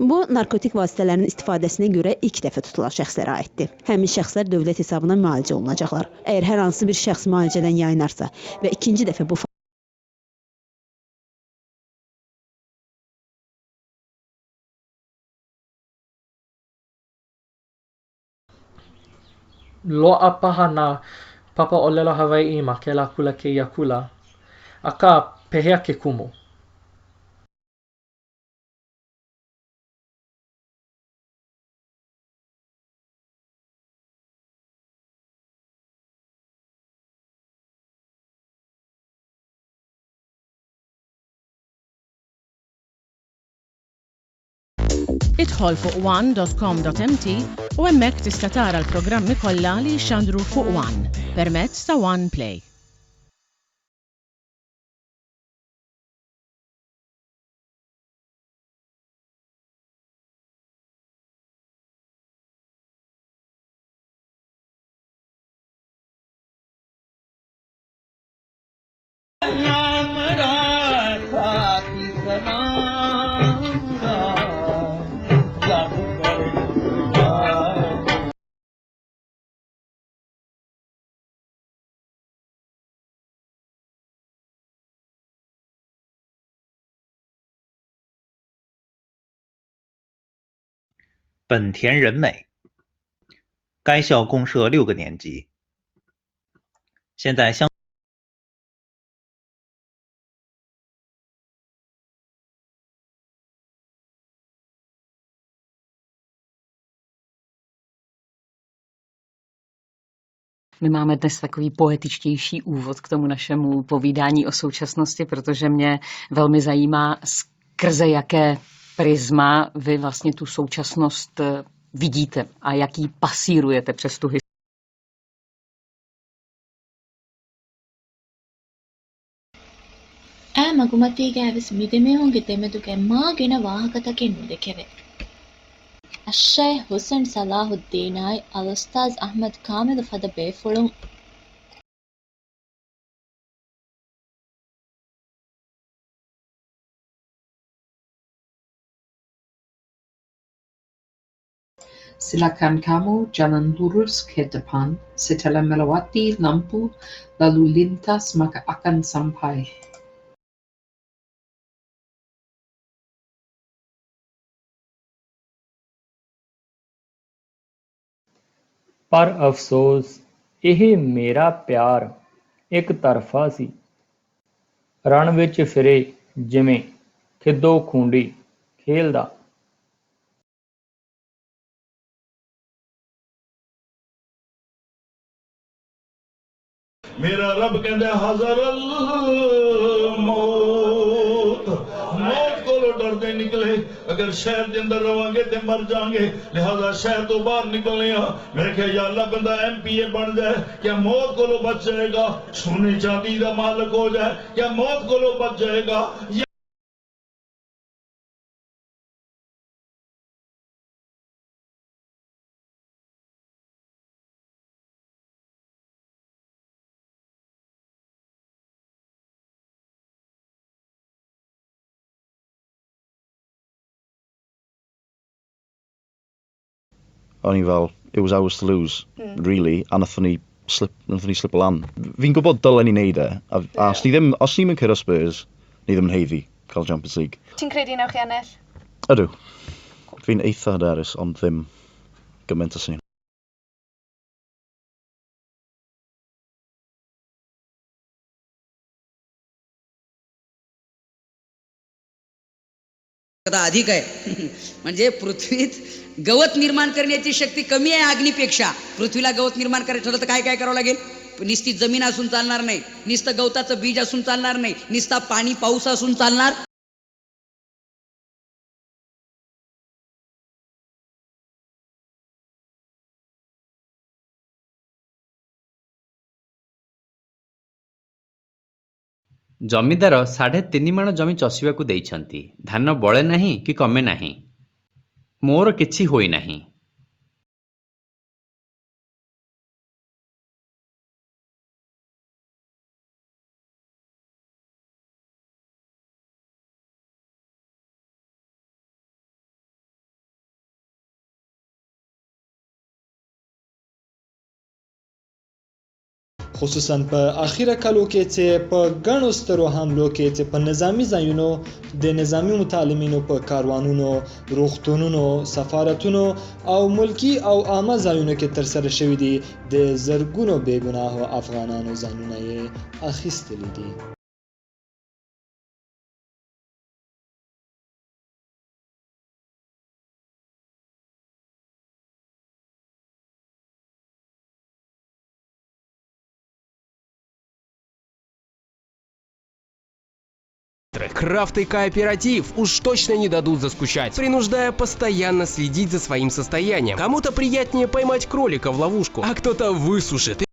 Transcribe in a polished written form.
Bu, narkotik vasitələrin istifadəsinə görə ilk dəfə tutulan şəxslərə aiddir. Həmin şəxslər dövlət hesabına müalicə olunacaqlar. Əgər hər hansı bir şəxs müalicədən yayınarsa və ikinci dəfə bu Lo apahana papa olela Hawaii ma ke la kula ke yakula. Aka pehea ke kumu. Idħol fuq one.com.mt u hemmhekk tista' tara l-programmi kollha li jxandru fuq One permezz ta' One Play.本田仁美，该校共设6个年级，现在相。My máme dnes takový poetičtější úvod k tomu našemu povídání o současnosti, protože mě velmi zajímá, skrze jaké prisma vy vlastně tu současnost vidíte a jak ji pasírujete přes tu historii. ಮಗುಮತಿಗಾವಿಸ್ ಮಿದೆಮೆಹುಂಗೆ ತೆಮೆದುಗೆ ಮಾಗಿನ ವಾಹಕತಕ್ಕೆ ನುದೆಕೆವೆ ಅಶ್ಶೈ Hussain ಸಲಾಹುದ್ದೀನಾಯ್ ಅಲ್-ಉಸ್ತಾಜ್ Ahmed Kamil ಫದ ಬೇಫುಳುಂ Silakan kamu jalan lurus ke depan, setelah melewati lampu lalu lintas maka akan sampai. ਪਰ ਅਫਸੋਸ ਇਹ ਮੇਰਾ ਪਿਆਰ ਇੱਕ ਤਰਫਾ ਸੀ। ਰਣ ਵਿੱਚ ਫਿਰੇ ਜਿਵੇਂ ਖਿੱਦੋ ਖੂੰਡੀ ਖੇਲਦਾ। मेरा रब कहंदा हज़र मौत मौत को डरते निकले अगर शहर के अंदर रवांगे ते मर जाएंगे लिहाजा शहर तो बाहर निकलने मैं क्या या अल्लाह बंदा MPA बन जाए क्या मौत को बच जाएगा सोने चांदी का मालिक हो जाए क्या मौत को बच जाएगा O'n i fel, it was ours to lose, really, a nathon ni slip o lan. Fi'n gwybod dylen ni neud a os ni ddim yn cyrra Spurs, ni ddim yn heiddi cael Champions League. Ti'n credu nawch chi ennill? Ydw. Fi'n eitha hyderus, ond ddim gymaint o sy'n. अधिक आहे म्हणजे पृथ्वीत गवत निर्माण करण्याची शक्ती कमी आहे अग्नीपेक्षा. पृथ्वीला गवत निर्माण करायचं ठरलं तर काय काय करावं लागेल? निस्ती जमीन असून चालणार नाही, निस्तं गवताचं बीज असून चालणार नाही, निस्ता पाणी पाऊस असून चालणार ଜମିଦାର 3.5 ମାଣ ଜମି ଚଷିବାକୁ ଦେଇଛନ୍ତି। ଧାନ ବଳେ ନାହିଁ କି କମେ ନାହିଁ। ମୋର କିଛି ହୋଇନାହିଁ। خصوصا په اخیره کلو کې چې په ګڼو سترو حملو کې چې په نظامی ځایونو د نظامی متعلمینو په کاروانونو، روغتونونو، سفارتونو او ملکی او عامه ځایونو کې ترسره شوي دي د زرګونو بېګناهو افغانانو ځانونه یې اخیستلي دي. Крафт и кооператив уж точно не дадут заскучать, принуждая постоянно следить за своим состоянием. Кому-то приятнее поймать кролика в ловушку, а кто-то высушит